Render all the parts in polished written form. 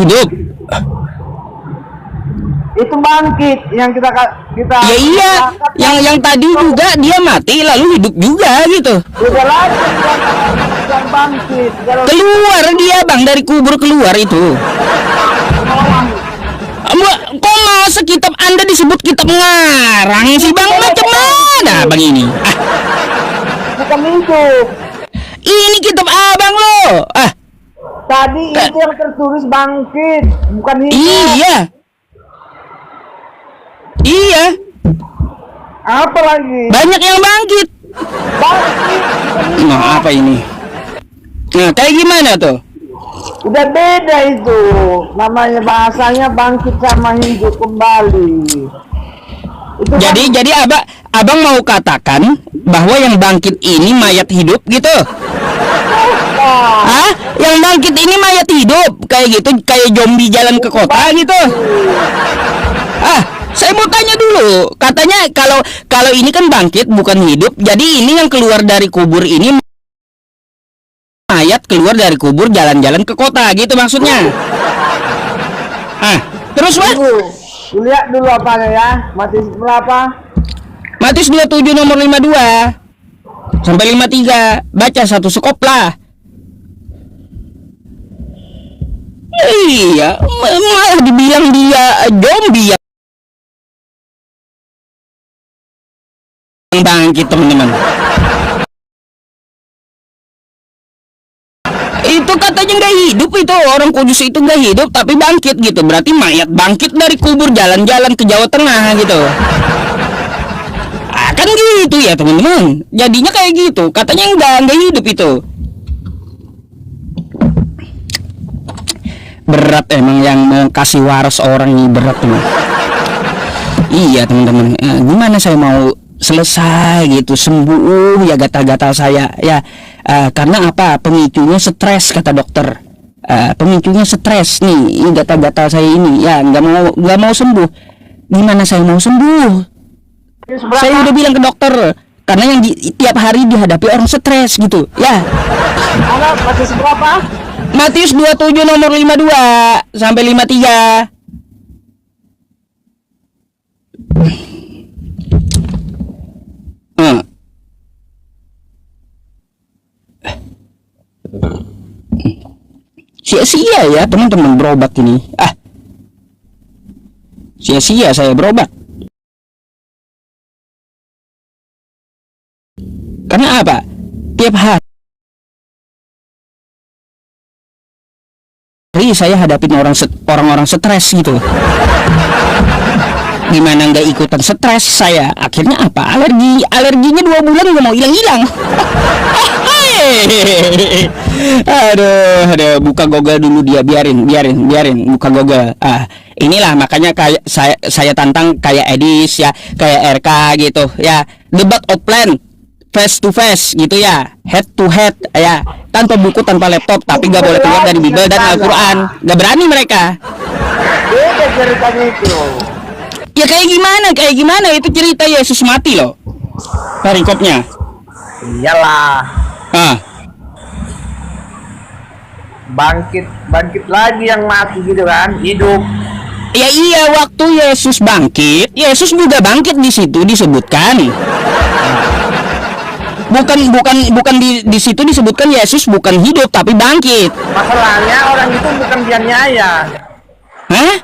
hidup. Itu bangkit yang kita Ya iya, yang tadi juga dia mati lalu hidup juga gitu. udah lagi yang bangkit. Keluar dia bang dari kubur, keluar itu. Kok masa kitab Anda disebut kitab ngarang sih bang? Macam mana bang ini? Bukan hidup. Ini kitab abang loh. Tadi itu yang tertulis bangkit, bukan hidup. Iya. Iya. Apa lagi? Banyak yang bangkit. Bangkit. Nah apa ini? Nah kayak gimana tuh? Udah beda itu. Namanya bahasanya bangkit sama hidup kembali. Itu Jadi abang mau katakan bahwa yang bangkit ini mayat hidup gitu? Hah? Yang bangkit ini mayat hidup kayak gitu, kayak zombie jalan ke kota gitu? Saya mau tanya dulu. Katanya kalau ini kan bangkit bukan hidup. Jadi ini yang keluar dari kubur ini mayat keluar dari kubur jalan-jalan ke kota gitu maksudnya. Terus Pak? Lihat dulu apanya ya. Matius berapa? Matius 27 nomor 52 sampai 53. Baca satu sekop lah. Iya, malah dibilang dia zombie yang bangkit teman-teman. Itu katanya nggak hidup, itu orang kudus itu nggak hidup tapi bangkit gitu. Berarti mayat bangkit dari kubur jalan-jalan ke Jawa Tengah gitu. Kan gitu ya teman-teman. Jadinya kayak gitu. Katanya nggak hidup itu. Berat emang yang mau kasih waras orang ini, berat teman. Iya teman-teman. Gimana saya mau selesai gitu, sembuh ya gatal-gatal saya ya, karena apa? Pemicunya stres kata dokter. Pemicunya stres nih, ini gatal-gatal saya ini ya, nggak mau sembuh. Gimana saya mau sembuh? Saya udah bilang ke dokter, karena yang tiap hari dihadapi orang stres gitu ya. Matius berapa? Matius 27 nomor 52 sampai 53. Sia-sia ya teman-teman berobat ini. Sia-sia saya berobat. Karena apa? Tiap hari saya hadapin orang-orang stres gitu. Gimana nggak ikutan stres saya? Akhirnya apa? Alerginya 2 bulan nggak mau hilang-hilang. Aduh, buka Google dulu dia, biarin buka Google. Inilah makanya kayak saya tantang kayak Edis ya, kayak RK gitu ya. Debat offline, face to face gitu ya, head to head ya, tanpa buku, tanpa laptop, tapi nggak boleh keluar dari Bible dan Al-Quran. Nggak berani mereka. Beda ceritanya itu. Ya kayak gimana itu cerita Yesus mati loh, perikopnya. Iyalah. Bangkit lagi yang mati gitu kan, hidup. Ya iya, waktu Yesus bangkit, Yesus juga bangkit di situ disebutkan. Bukan di situ disebutkan Yesus bukan hidup tapi bangkit. Masalahnya orang itu bukan dianiaya. Hah?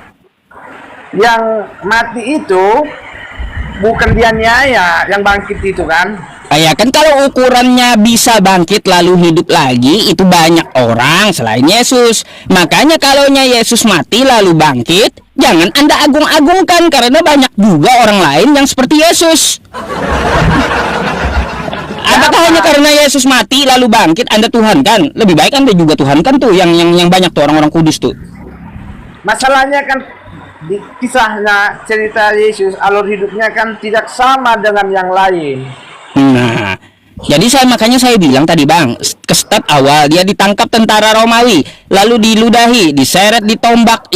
Yang mati itu bukan dianiaya, yang bangkit itu kan. Ya kan kalau ukurannya bisa bangkit lalu hidup lagi, itu banyak orang selain Yesus. Makanya kalaunya Yesus mati lalu bangkit, jangan Anda agung-agungkan, karena banyak juga orang lain yang seperti Yesus. Apakah hanya karena Yesus mati lalu bangkit Anda Tuhan kan? Lebih baik Anda juga Tuhan kan tuh, yang banyak tuh orang-orang kudus tuh. Masalahnya kan di kisahnya cerita Yesus, alur hidupnya kan tidak sama dengan yang lain. Nah, jadi makanya saya bilang tadi bang, ke step awal dia ditangkap tentara Romawi, lalu diludahi, diseret, ditombak,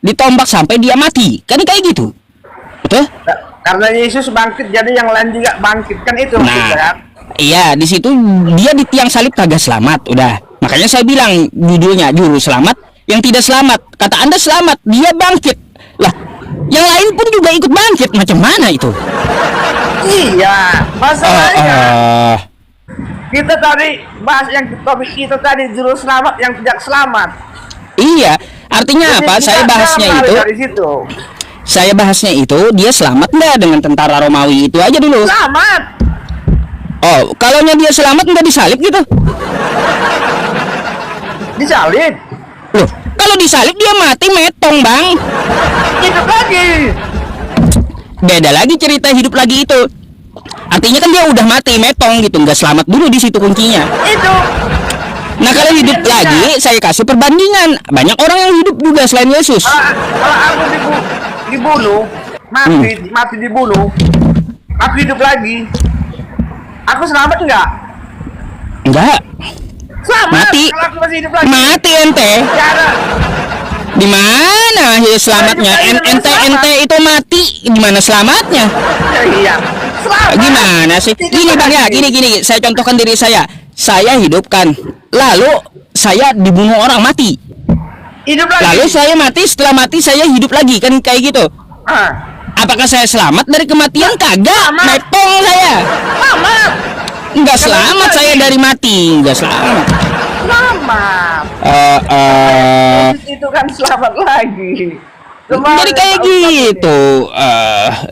ditombak sampai dia mati, kan kayak gitu, betul? Karena Yesus bangkit, jadi yang lain juga bangkit kan itu. Nah, iya di situ dia di tiang salib kagak selamat, udah. Makanya saya bilang judulnya juru selamat yang tidak selamat. Kata Anda selamat, dia bangkit. Lah, yang lain pun juga ikut bangkit. Macam mana itu? Iya, masalahnya kita tadi bahas yang topik kita tadi, juru selamat yang tidak selamat. Iya, artinya Jadi apa? kita Saya bahasnya gambar itu. dari situ. Saya bahasnya itu dia selamat nggak dengan tentara Romawi itu aja dulu. Selamat. Oh, kalaunya dia selamat nggak disalib gitu? Disalib. Loh, kalau disalib dia mati metong bang. Hidup lagi. Beda lagi cerita hidup lagi itu. Artinya kan dia udah mati metong gitu, nggak selamat dulu di situ kuncinya. Itu. Nah kalau hidup lagi, saya kasih perbandingan. Banyak orang yang hidup juga selain Yesus. Kalau aku dibunuh, mati dibunuh, aku hidup lagi. Aku selamat enggak? Enggak, Selamat. Mati. Kalau aku masih hidup lagi. mati ente. Ya ada. Di mana ya selamatnya? Ente itu mati, di mana selamatnya? Ya, iya. Selamat. Gimana sih? Hidup Gini bang ya, lagi. gini. Saya contohkan diri saya. Saya hidupkan, lalu saya dibunuh orang mati. Hidup lagi. Lalu saya mati, setelah mati saya hidup lagi, kan kayak gitu. Ah, Apakah saya selamat dari kematian? Kagak, Selamat. metong saya. selamat. Enggak selamat saya dari mati, enggak selamat. Selamat. Itu kan selamat lagi. Jadi kayak gitu.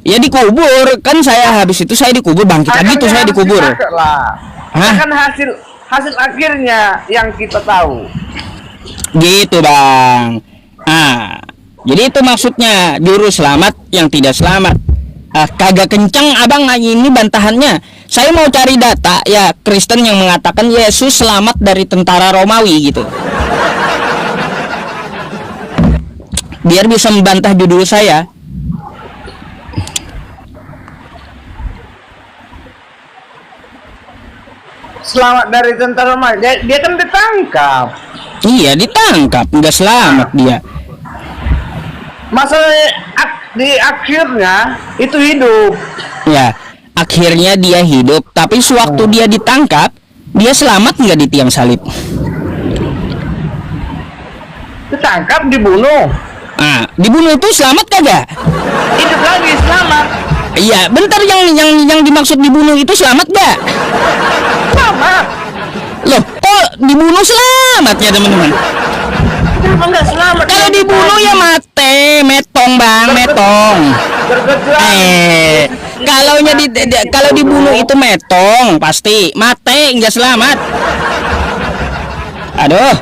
Ya dikubur kan, saya habis itu saya dikubur, bangkit lagi tuh saya dikubur. Hah? Kan hasil akhirnya yang kita tahu. Gitu bang. Jadi itu maksudnya juru selamat yang tidak selamat. Kagak kencang abang ini bantahannya. Saya mau cari data ya Kristen yang mengatakan Yesus selamat dari tentara Romawi gitu. Biar bisa membantah judul saya. Selamat dari tentara Romawi. Dia kan ditangkap. Iya ditangkap, nggak selamat dia. Masalahnya di akhirnya itu hidup. Ya, akhirnya dia hidup. Tapi sewaktu dia ditangkap, dia selamat nggak di tiang salib? Ditangkap, dibunuh. Dibunuh itu selamat kagak? Hidup lagi, selamat. Iya, bentar yang dimaksud dibunuh itu selamat gak? Selamat. Loh, kok dibunuh selamat ya teman-teman? Kenapa nggak selamat? Kalau dibunuh ya mati, metong bang, metong. Kalau dibunuh itu metong, pasti mati, nggak selamat. Aduh.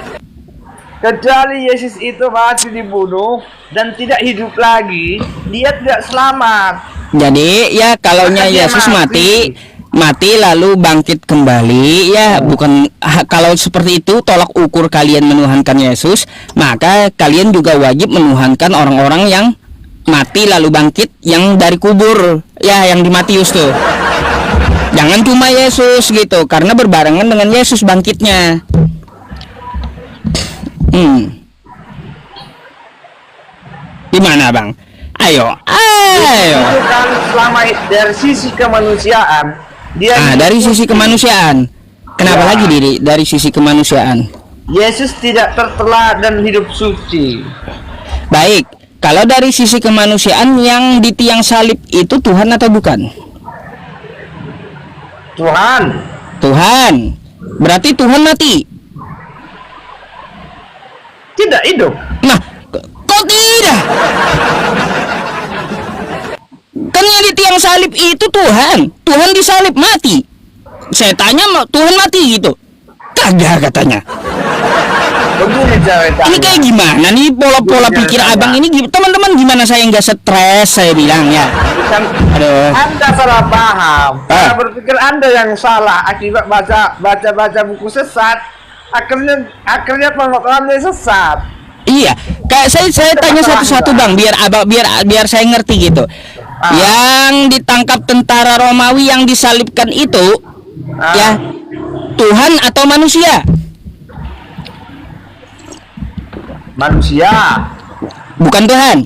Kecuali Yesus itu masih dibunuh dan tidak hidup lagi, dia tidak selamat. Jadi ya kalaunya Maka dia Yesus mati lalu bangkit kembali ya, bukan kalau seperti itu tolak ukur kalian menuhankan Yesus, maka kalian juga wajib menuhankan orang-orang yang mati lalu bangkit yang dari kubur ya, yang di Matius tuh. Jangan cuma Yesus gitu, karena berbarengan dengan Yesus bangkitnya. Gimana bang? Ayo. Itu kan selama dari sisi kemanusiaan, dia Dari sisi kemanusiaan. Kenapa Ya. lagi dari sisi kemanusiaan? Yesus tidak tercela dan hidup suci. Baik, kalau dari sisi kemanusiaan yang di tiang salib itu Tuhan atau bukan? Tuhan. Tuhan. Berarti Tuhan mati. Tidak hidup. Nah, kok tidak? Kan yang di tiang salib itu Tuhan. Tuhan disalib mati. Saya tanya Tuhan mati gitu. Kagak katanya. Begini ceritanya. Ini kayak gimana nih pola-pola pikir abang ini? Teman-teman gimana saya nggak stres, saya bilang ya. Bukan, Aduh. Anda salah paham. Saya berpikir Anda yang salah akibat baca buku sesat. Akhirnya pengetahuannya sesat. Iya, kayak saya tanya satu-satu bang, biar saya ngerti gitu. Yang ditangkap tentara Romawi yang disalibkan itu, ya Tuhan atau manusia? Manusia. Bukan Tuhan.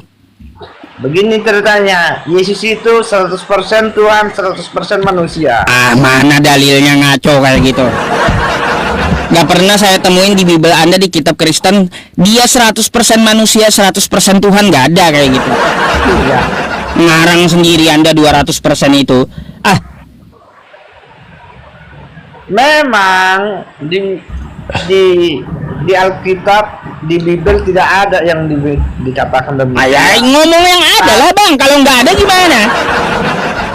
Begini ceritanya, Yesus itu 100% Tuhan, 100% manusia. Mana dalilnya ngaco kayak gitu? Gak pernah saya temuin di Bible Anda, di kitab Kristen, dia 100% manusia, 100% Tuhan. Gak ada kayak gitu. Iya. Ngarang sendiri Anda 200% itu. Ah, Memang di Alkitab, di Bible tidak ada yang dikatakan demikian. ayah ngomong yang ada lah bang. Kalau nggak ada gimana?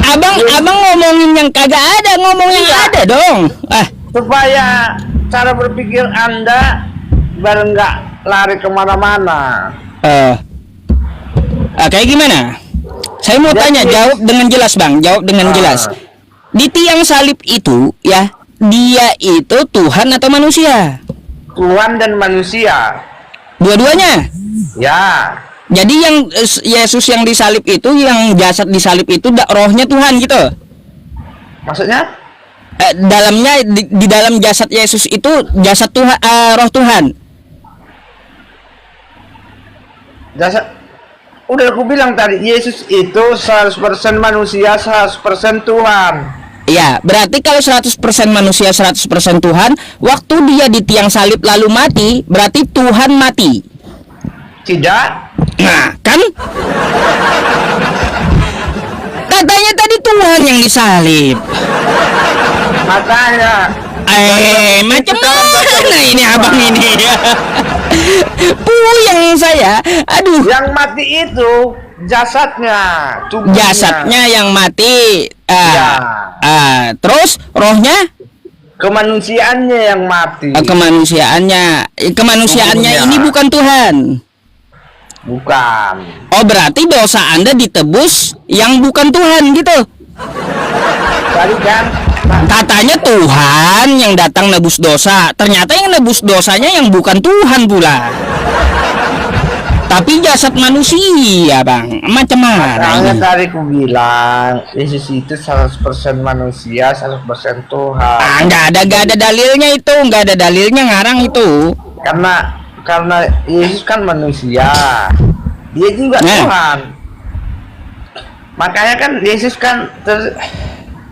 Abang ngomongin yang kagak ada, ngomong yang ada dong. Supaya cara berpikir Anda biar nggak lari kemana-mana. Kayak gimana? Saya mau tanya, jawab dengan jelas bang, jawab dengan jelas. Di tiang salib itu, ya, dia itu Tuhan atau manusia? Tuhan dan manusia. Dua-duanya. Ya. Jadi yang Yesus yang disalib itu, yang jasad disalib itu, rohnya Tuhan gitu. Maksudnya? Dalamnya di dalam jasad Yesus itu jasad Tuhan, roh Tuhan. Jasad. Udah aku bilang tadi, Yesus itu 100% manusia, 100% Tuhan. Ya, berarti kalau 100% manusia, 100% Tuhan, waktu dia di tiang salib lalu mati, berarti Tuhan mati. Tidak. Nah, kan? Katanya tadi Tuhan yang disalib. Makanya. Macam mana ini abang ini? Puyeng saya. Aduh. Yang mati itu jasadnya, tubuhnya. Jasadnya yang mati. Ya. Terus rohnya? Kemanusiaannya yang mati. Kemanusiaannya Tubuhnya. ini bukan Tuhan. Bukan. Oh, berarti dosa Anda ditebus yang bukan Tuhan gitu. Tadi kan Katanya Tuhan yang datang nebus dosa, ternyata yang nebus dosanya yang bukan Tuhan pula. Tapi jasad manusia, bang. Macam mana makanya ini? tadi aku bilang Yesus itu 100% manusia, 100% Tuhan. Nggak ada dalilnya itu, nggak ada dalilnya ngarang itu. Karena Yesus kan manusia, dia juga Tuhan. Makanya kan Yesus kan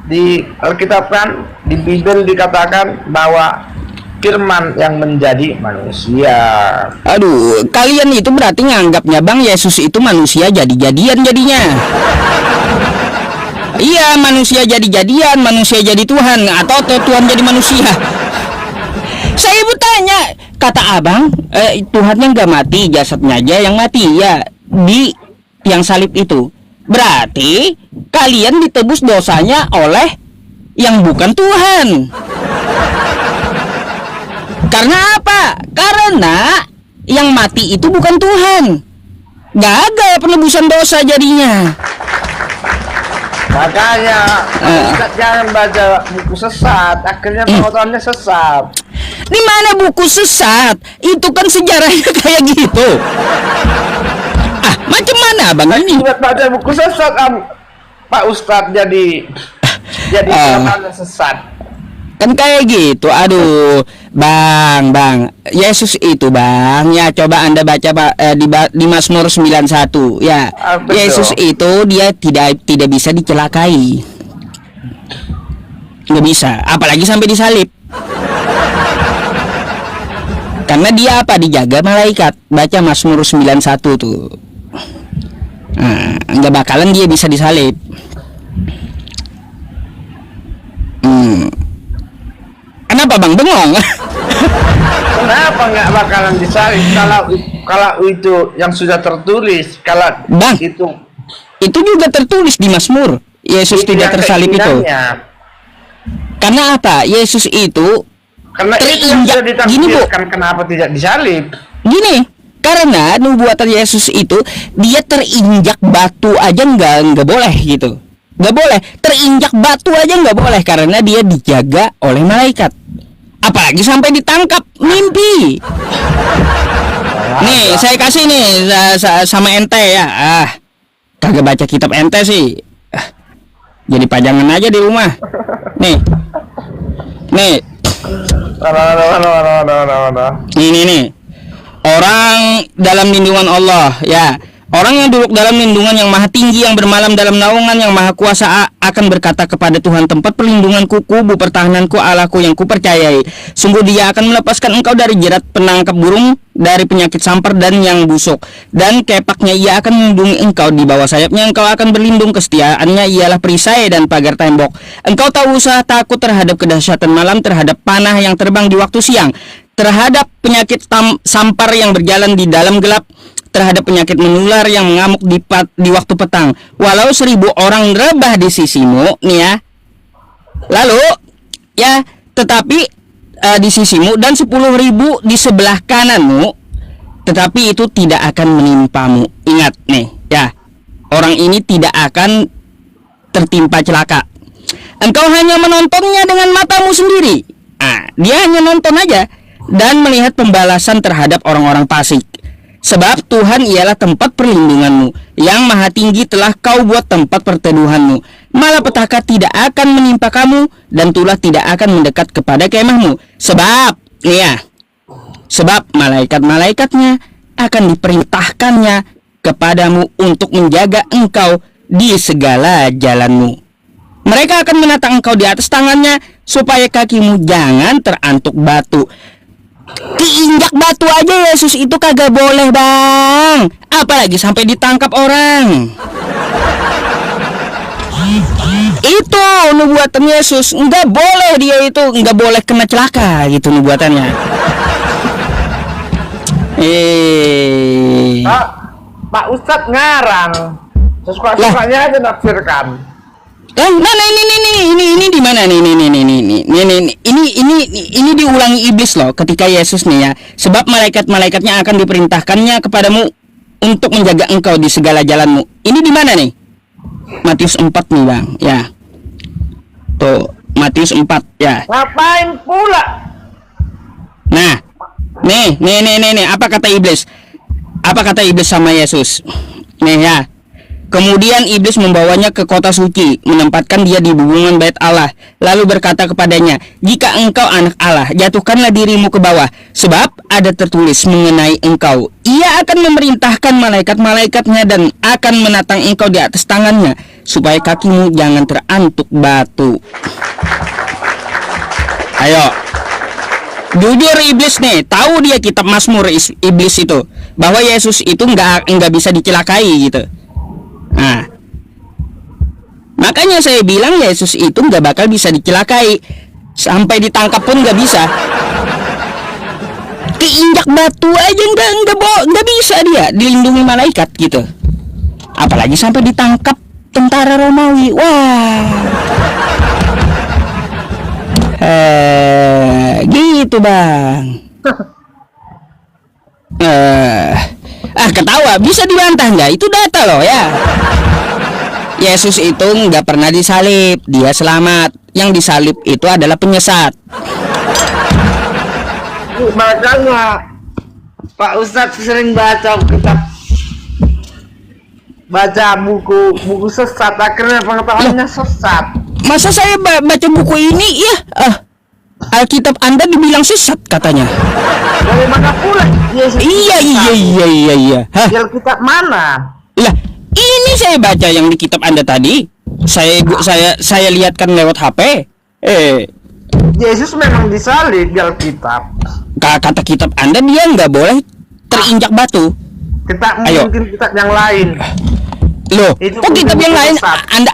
di Alkitab kan, di Bible dikatakan bahwa firman yang menjadi manusia. Aduh, kalian itu berarti nganggapnya bang Yesus itu manusia jadi-jadian jadinya. Iya, manusia jadi-jadian, manusia jadi Tuhan, atau Tuhan jadi manusia. Saya bertanya, kata abang, Tuhannya nggak mati, jasadnya aja yang mati ya di tiang salib itu. Berarti kalian ditebus dosanya oleh yang bukan Tuhan. Karena apa? Karena yang mati itu bukan Tuhan. Gagal penebusan dosa jadinya. Makanya Ustaz jangan baca buku sesat, akhirnya pengetahuannya sesat. Di mana buku sesat? Itu kan sejarahnya kayak gitu. Macam mana bang ini? Buat baca buku sesat, Pak Ustadz jadi pengetahuannya sesat. Kan kayak gitu. Aduh, bang, Yesus itu bang, ya coba Anda baca di Mazmur 91 ya. Betul. Yesus itu dia tidak bisa dicelakai. Nggak bisa, apalagi sampai disalib. Karena dia apa? Dijaga malaikat. Baca Mazmur 91 tuh. Nggak bakalan dia bisa disalib. Kenapa bang bengong? Kenapa nggak bakalan disalib kalau itu yang sudah tertulis? Kalau Bang, itu juga tertulis di Mazmur. Yesus tidak tersalib itu. Karena apa? Yesus itu karena terinjak. Gini bu, kenapa tidak disalib? Gini, karena nubuatan Yesus itu dia terinjak batu aja nggak boleh gitu. Nggak boleh, terinjak batu aja nggak boleh karena dia dijaga oleh malaikat. Apalagi sampai ditangkap mimpi. Nih, saya kasih nih sama ente ya. Kagak baca kitab ente sih. Jadi pajangan aja di rumah. Nih. Nih. Nih. Orang dalam lindungan Allah ya. Orang yang duduk dalam lindungan yang maha tinggi, yang bermalam dalam naungan yang maha kuasa akan berkata kepada Tuhan, tempat perlindunganku, kubu pertahananku, Allahku yang kupercayai. Sungguh Dia akan melepaskan engkau dari jerat penangkap burung, dari penyakit sampar dan yang busuk. Dan kepaknya Ia akan melindungi engkau, di bawah sayapnya engkau akan berlindung. Kesetiaannya ialah perisai dan pagar tembok. Engkau tak usah takut terhadap kedahsyatan malam, terhadap panah yang terbang di waktu siang, terhadap penyakit sampar yang berjalan di dalam gelap, terhadap penyakit menular yang mengamuk di waktu petang. Walau 1000 orang rebah di sisimu, nih ya, lalu ya, tetapi di sisimu, dan 10.000 di sebelah kananmu, tetapi itu tidak akan menimpamu. Ingat nih ya, orang ini tidak akan tertimpa celaka. Engkau hanya menontonnya dengan matamu sendiri. Dia hanya nonton aja dan melihat pembalasan terhadap orang-orang fasik. Sebab Tuhan ialah tempat perlindunganmu, yang maha tinggi telah kau buat tempat perteduhanmu. Malapetaka tidak akan menimpa kamu, dan tulah tidak akan mendekat kepada kemahmu. Sebab, nih ya, sebab malaikat-malaikatnya akan diperintahkannya kepadamu untuk menjaga engkau di segala jalanmu. Mereka akan menatang engkau di atas tangannya, supaya kakimu jangan terantuk batu. Diinjak batu aja Yesus itu kagak boleh, Bang. Apalagi sampai ditangkap orang. Itu nubuatan Yesus. Nggak boleh, dia itu nggak boleh kena celaka gitu nubuatannya. Pak Ustadz ngarang. Sesuka-sukanya aja nafsirkan. Mana ini di mana nih? Ini diulangi iblis loh ketika Yesus nih ya. Sebab malaikat-malaikatnya akan diperintahkannya kepadamu untuk menjaga engkau di segala jalanmu. Ini di mana nih? Matius 4 nih, Bang. Ya. Tuh, Matius 4 ya. Ngapain pula? Nah, nih, apa kata iblis? Apa kata iblis sama Yesus? Nih ya. Kemudian iblis membawanya ke kota suci, menempatkan dia di bubungan bait Allah, lalu berkata kepadanya, jika engkau anak Allah, jatuhkanlah dirimu ke bawah, sebab ada tertulis mengenai engkau, Ia akan memerintahkan malaikat-malaikatnya dan akan menatang engkau di atas tangannya, supaya kakimu jangan terantuk batu. Ayo, jujur iblis nih, tahu dia kitab Mazmur iblis itu, bahwa Yesus itu nggak bisa dicelakai gitu. Nah, makanya saya bilang Yesus itu nggak bakal bisa dicelakai, sampai ditangkap pun nggak bisa. Keinjak batu aja nggak bisa dia dilindungi malaikat gitu. Apalagi sampai ditangkap tentara Romawi. Wah, gitu Bang. Ketawa, bisa dibantah nggak? Itu data loh ya. Yesus itu nggak pernah disalib, dia selamat. Yang disalib itu adalah penyesat. Makanya Pak Ustadz sering baca buku sesat, akhirnya pengetahuannya sesat. Masa saya baca buku ini ya? Alkitab Anda dibilang sesat katanya. Dari mana pula? Iya. Hah? Di Alkitab mana? Lah, ini saya baca yang di kitab Anda tadi. Saya lihatkan lewat HP. Yesus memang disalib di Alkitab. Kata kitab Anda dia nggak boleh terinjak batu. Mungkin kitab yang lain. Loh, kok kitab yang lain?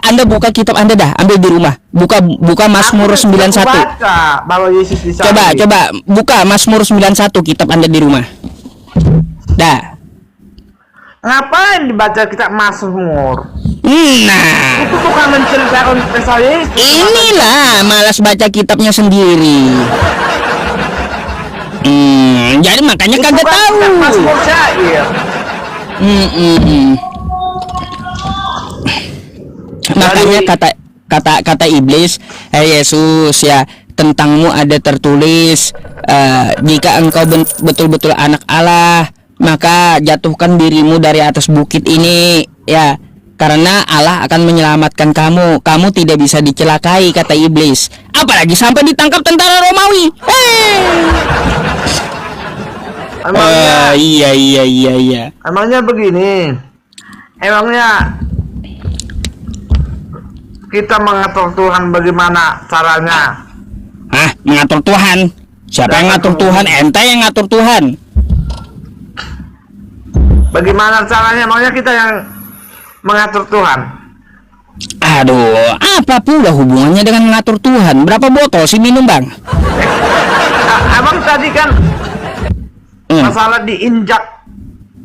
Anda buka kitab Anda dah, ambil di rumah. Buka Mazmur 91. Baca bahwa Yesus disalib. Coba buka Mazmur 91 kitab Anda di rumah. Dah. Ngapain dibaca kitab Mazmur? Nah, itu bukan menceritakan kisah Yesus. Inilah malas baca kitabnya sendiri. Jadi makanya kagak tahu. Mazmur syair. Makanya kata iblis, Yesus ya, tentangmu ada tertulis, jika engkau betul-betul anak Allah, maka jatuhkan dirimu dari atas bukit ini ya, karena Allah akan menyelamatkan kamu tidak bisa dicelakai, kata iblis. Apalagi sampai ditangkap tentara Romawi. Iya. Emangnya begini, emangnya kita mengatur Tuhan bagaimana caranya? Ah, mengatur Tuhan. Siapa yang ngatur Tuhan? Ente yang ngatur Tuhan. Bagaimana caranya? Emangnya kita yang mengatur Tuhan? Aduh, apa pula hubungannya dengan mengatur Tuhan? Berapa botol sih minum, Bang? Abang tadi kan masalah diinjak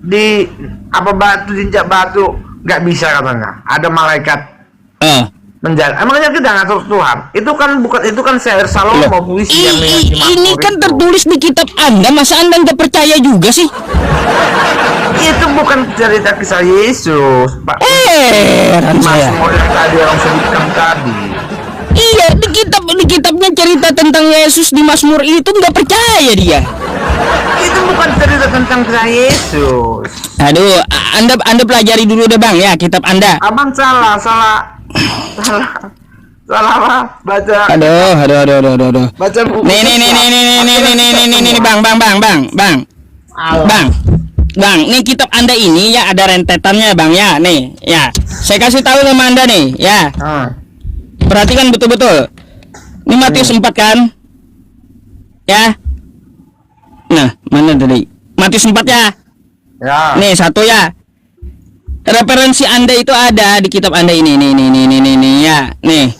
di apa batu, diinjak batu nggak bisa katanya. Ada malaikat menjaga. Emangnya kita ngatur Tuhan? Itu kan syair Salomo, puisi yang ini kan tertulis di kitab Anda, masa Anda nggak percaya juga sih? Itu bukan cerita kisah Yesus, Pak. Mazmur yang tadi orang sebutkan tadi. Iya, di kitabnya cerita tentang Yesus di Mazmur itu nggak percaya dia. Itu bukan cerita tentang kisah Yesus. Aduh, Anda pelajari dulu deh, Bang, ya, kitab Anda. Abang salah apa? Baca. Aduh. Baca buku. Nih, Bang, nih kitab Anda ini ya ada rentetannya, Bang, ya. Nih, ya. Saya kasih tahu sama Anda nih, ya. Perhatikan betul-betul. Ini Matius 4 kan? Ya. Nah, mana tadi? Matius 4 ya. Ya. Nih, satu ya. Referensi Anda itu ada di kitab Anda ini. Nih, ya. Nih,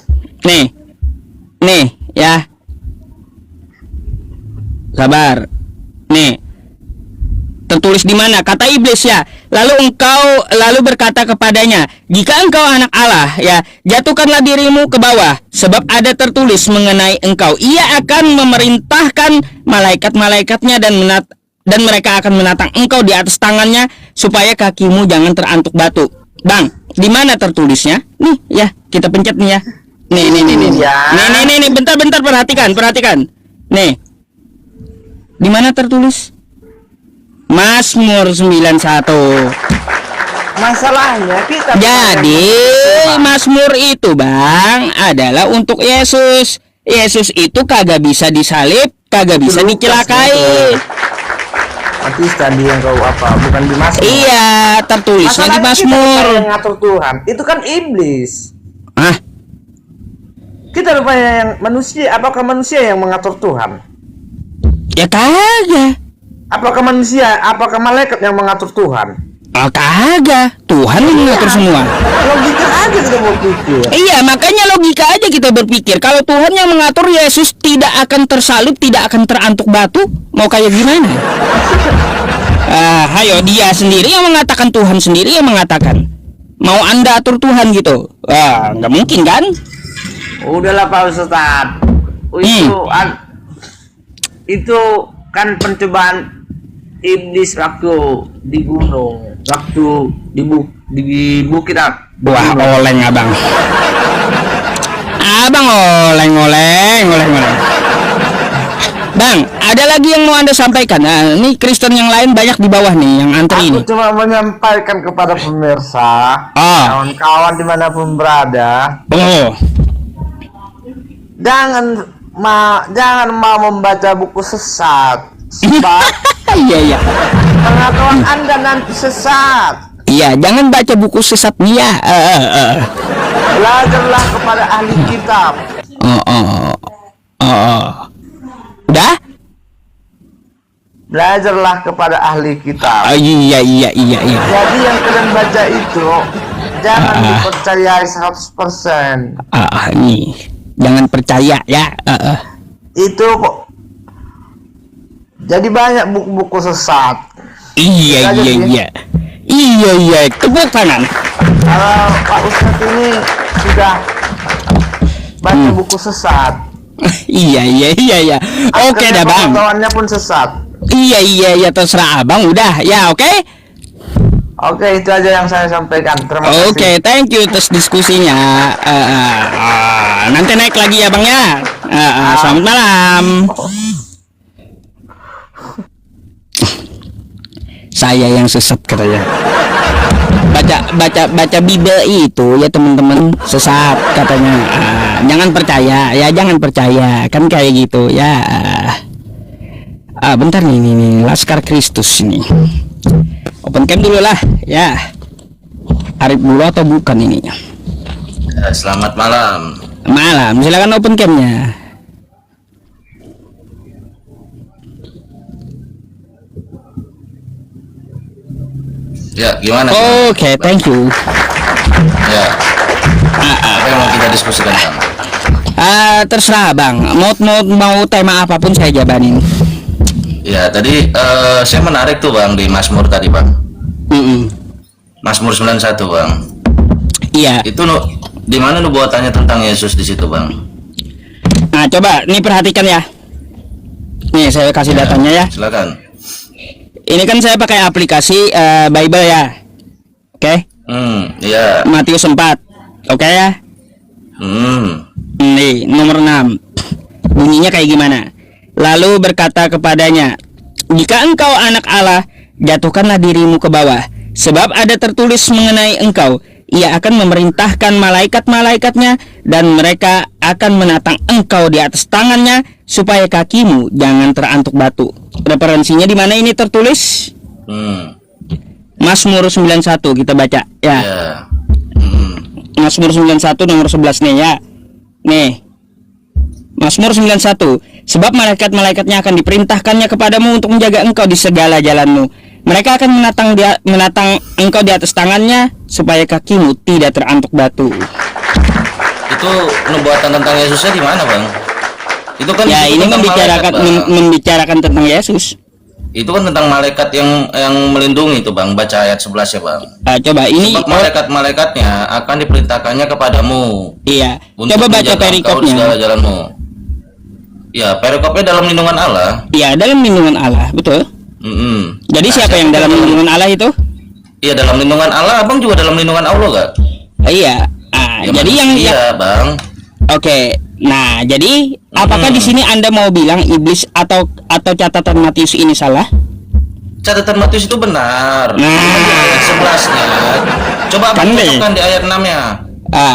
ya. Sabar. Nih. Tertulis di mana? Kata iblis ya. Lalu berkata kepadanya, jika engkau anak Allah, ya, jatuhkanlah dirimu ke bawah, sebab ada tertulis mengenai engkau, ia akan memerintahkan malaikat-malaikatnya dan mereka akan menatang engkau di atas tangannya supaya kakimu jangan terantuk batu. Bang, di mana tertulisnya? Nih, ya, kita pencet nih ya. Nih. Nih, bentar perhatikan. Nih. Di mana tertulis? Mazmur 91. Masalahnya kita Jadi Mazmur itu, Bang, adalah untuk Yesus. Yesus itu kagak bisa disalib, kagak bisa dicelakai. Nanti tadi yang kau apa? Bukan di Mazmur. Iya, tertulisnya di Mazmur. Kita yang ngatur Tuhan. Itu kan iblis. Kita rupanya yang manusia. Apakah manusia yang mengatur Tuhan? Ya kagak. Apakah malaikat yang mengatur Tuhan? Kagak. Tuhan yang mengatur semua. Logika aja kita berpikir. Iya, makanya logika aja kita berpikir. Kalau Tuhan yang mengatur, Yesus tidak akan tersalib, tidak akan terantuk batu. Mau kayak gimana? Hayo, dia sendiri yang mengatakan, Tuhan sendiri yang mengatakan. Mau Anda atur Tuhan gitu? Nggak mungkin kan? Udahlah Pak Ustadz. Itu kan pencobaan iblis waktu di gunung, waktu di bukit. Wah, oleng abang. Oleng. Bang, ada lagi yang mau Anda sampaikan? Nah, ini Kristen yang lain banyak di bawah nih yang antri ini. Aku cuma menyampaikan kepada pemirsa, kawan-kawan dimanapun berada, jangan mau membaca buku sesat. Sebab iya. pengetahuan Anda nanti sesat. Iya, jangan baca buku sesat nih ya. Belajarlah kepada ahli kitab. Udah? Belajarlah kepada ahli kitab. Iya. Jadi yang kalian baca itu jangan dipercayai 100%. Nih, jangan percaya ya. Itu kok. Jadi banyak buku-buku sesat. Iya. Tepuk tangan. Kalau Pak Ustadz ini sudah baca buku sesat. Iya. Oke dah, Bang. Pengetahuannya pun sesat. Iya, terserah Abang udah. Ya, oke. Oke, itu aja yang saya sampaikan. Terima kasih. Oke, thank you atas diskusinya. Nanti naik lagi ya, Bang ya. Selamat malam. Saya yang sesat katanya. Baca Bible itu ya teman-teman sesat katanya. Jangan percaya kan kayak gitu ya. Bentar nih Laskar Kristus ini. Open cam dulu lah ya. Arif dulu atau bukan ini? Selamat malam. Malam, silakan open camnya. Ya, gimana? Oke, thank you. Ya. Apa yang mau kita diskusikan, Bang? Terserah Bang, mau tema apapun saya jabanin. Ya, tadi saya menarik tuh Bang di Mazmur tadi, Bang. Mazmur 91, Bang. Iya. Itu di mana nubuatannya tentang Yesus di situ, Bang? Nah, coba nih perhatikan ya. Nih, saya kasih datanya ya. Silakan. Ini kan saya pakai aplikasi Bible ya. Oke? Iya. Matius 4. Oke ya? Nih, nomor 6. Bunyinya kayak gimana? Lalu berkata kepadanya, "Jika engkau anak Allah, jatuhkanlah dirimu ke bawah, sebab ada tertulis mengenai engkau, Ia akan memerintahkan malaikat-malaikatnya, dan mereka akan menatang engkau di atas tangannya, supaya kakimu jangan terantuk batu." Referensinya di mana ini tertulis? Mazmur 91 kita baca ya. Mazmur 91 nomor 11 nih ya. Nih. Mazmur 91, sebab malaikat-malaikatnya akan diperintahkannya kepadamu untuk menjaga engkau di segala jalanmu. Mereka akan menatang engkau di atas tangannya, supaya kakimu tidak terantuk batu. Itu nubuatan tentang Yesusnya di mana, Bang? Itu kan ya, ini membicarakan tentang Yesus. Itu kan tentang malaikat yang melindungi itu, Bang. Baca ayat 11 ya, Bang. Coba ini sebab malaikat-malaikatnya akan diperintahkannya kepadamu. Iya. Coba baca perikopnya. Segala jalanmu. Ya, perikopnya dalam lindungan Allah. Iya, dalam lindungan Allah, betul. Jadi siapa yang dalam lindungan Allah itu? Iya, dalam lindungan Allah. Abang juga dalam lindungan Allah, gak? Iya. Ya, jadi Bang. Oke. Nah, jadi apakah di sini Anda mau bilang iblis atau catatan Matius ini salah? Catatan Matius itu benar. Di ayat 11-nya. Coba Abang cocokkan di ayat 6-nya.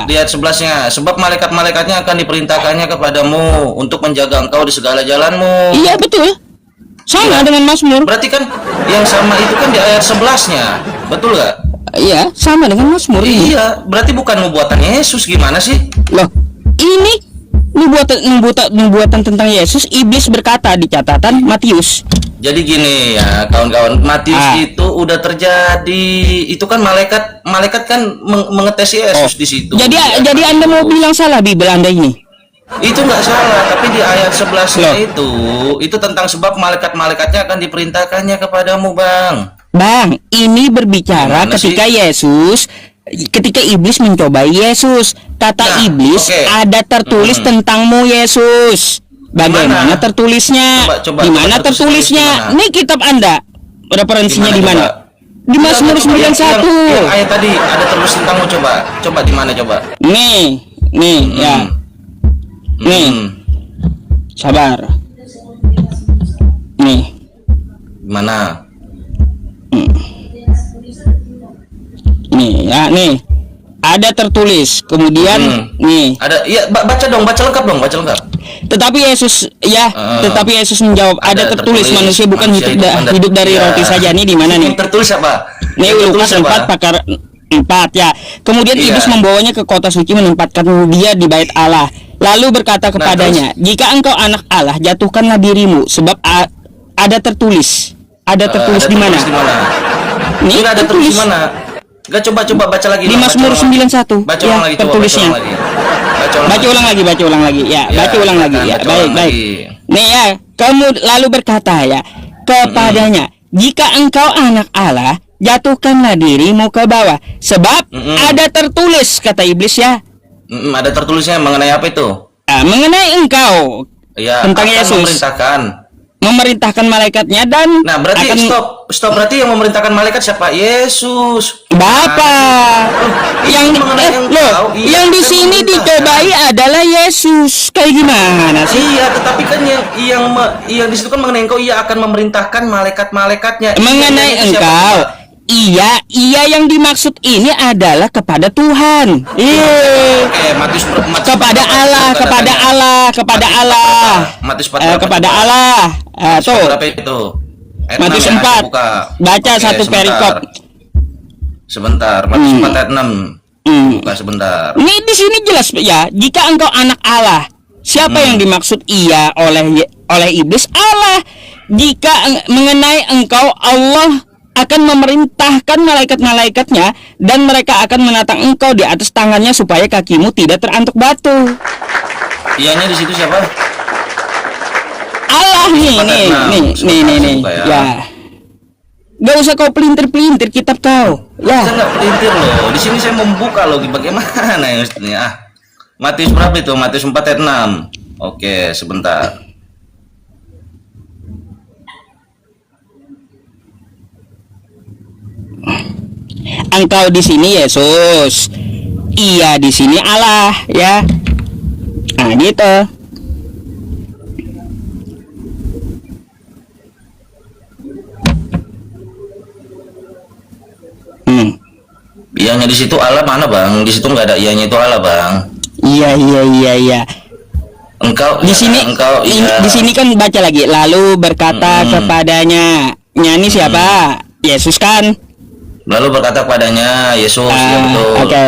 Di ayat 11-nya, sebab malaikat-malaikatnya akan diperintahkannya kepadamu untuk menjaga engkau di segala jalanmu. Iya, betul. Sama dengan Mazmur. Berarti kan yang sama itu kan di ayat 11-nya. Betul gak? Iya, sama dengan Mazmur ini. Iya, berarti bukan nubuatan Yesus, gimana sih? Loh, ini nubuatan tentang Yesus. Iblis berkata di catatan Matius. Jadi gini ya, kawan-kawan, Matius itu udah terjadi. Itu kan malaikat kan mengetes Yesus di situ. Jadi Anda mau bilang salah Bible Anda ini? Itu nggak salah, tapi di ayat 11-nya itu tentang sebab malaikat-malaikatnya akan diperintahkannya kepadamu, Bang. Bang, ini berbicara ketika iblis mencobai Yesus. Kata iblis, ada tertulis tentangmu Yesus. Bagaimana tertulisnya? Di mana tertulisnya? Ini kitab Anda. Referensinya di mana? Di Mazmur 91. Yang ayat tadi ada tertulis tentangmu, coba di mana coba? Nih ya. Nih. Sabar. Nih. Mana? Nih ya, nih ada tertulis, kemudian nih ada, ya baca lengkap dong. Tetapi Yesus menjawab, ada tertulis manusia bukan hidup dari roti saja. Nih di mana nih? Tertulis apa? Nih Lukas 4 pakar 4 ya. Kemudian iblis membawanya ke kota suci, menempatkan dia di bait Allah. Lalu berkata kepadanya, jika engkau anak Allah, jatuhkanlah dirimu, sebab ada tertulis. Ada tertulis di mana? Ini ada tertulis di mana? Gak, coba baca lagi. Di Mazmur 91. Baca ulang lagi, tertulisnya. Baca ulang lagi. Ya, baca ulang lagi. Ya, baik. Nih ya, kamu lalu berkata ya kepadanya, jika engkau anak Allah, jatuhkanlah dirimu ke bawah, sebab ada tertulis, kata iblis ya. Ada tertulisnya mengenai apa itu? Mengenai engkau. Ya, tentang Yesus. Memerintahkan malaikatnya dan berarti stop berarti yang memerintahkan malaikat siapa? Yesus. Bapa. Yang di sini dicobai adalah Yesus. Kayak gimana sih? Iya, tetapi kan yang di situ kan mengenai engkau, ia akan memerintahkan malaikat-malaikatnya. Mengenai engkau. Iya, yang dimaksud ini adalah kepada Tuhan. Kepada Allah. Kepada Allah. Tuh. Matius 4. Baca satu perikop. Sebentar, Matius 4 ayat 6. Buka sebentar. Ini di sini jelas ya, jika engkau anak Allah, siapa yang dimaksud ia oleh iblis? Allah. Jika mengenai engkau, Allah akan memerintahkan malaikat-malaikatnya dan mereka akan menatang engkau di atas tangannya supaya kakimu tidak terantuk batu. Ianya di situ siapa? Allah nih. Ya. Gak usah kau pelintir-pelintir kitab kau. Ya. Saya nggak pelintir loh. Di sini saya membuka logi bagaimana ya maksudnya. Matius berapa itu? Matius 4 ayat 6. Oke, sebentar. Engkau di sini Yesus. Iya di sini Allah, ya. Nah, gitu. Ianya di situ Allah mana bang? Di situ nggak ada ianya itu Allah bang. Iya. Engkau di ya, sini engkau iya. Di sini kan baca lagi. Lalu berkata kepadanya, nyanyi siapa? Yesus kan. Lalu berkata kepadanya Yesus. Ya betul. Oke.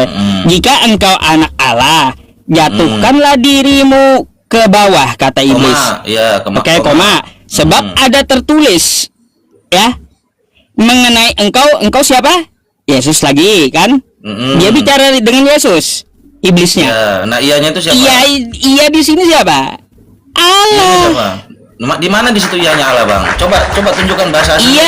Jika engkau anak Allah, jatuhkanlah dirimu ke bawah, kata iblis. Ya, koma. Sebab ada tertulis, ya, mengenai engkau siapa? Yesus lagi kan? Dia bicara dengan Yesus, iblisnya. Ya, nah ianya itu siapa? Iya di sini siapa? Allah. Siapa? Di mana di situ ianya Allah bang? Coba tunjukkan bahasa aslinya.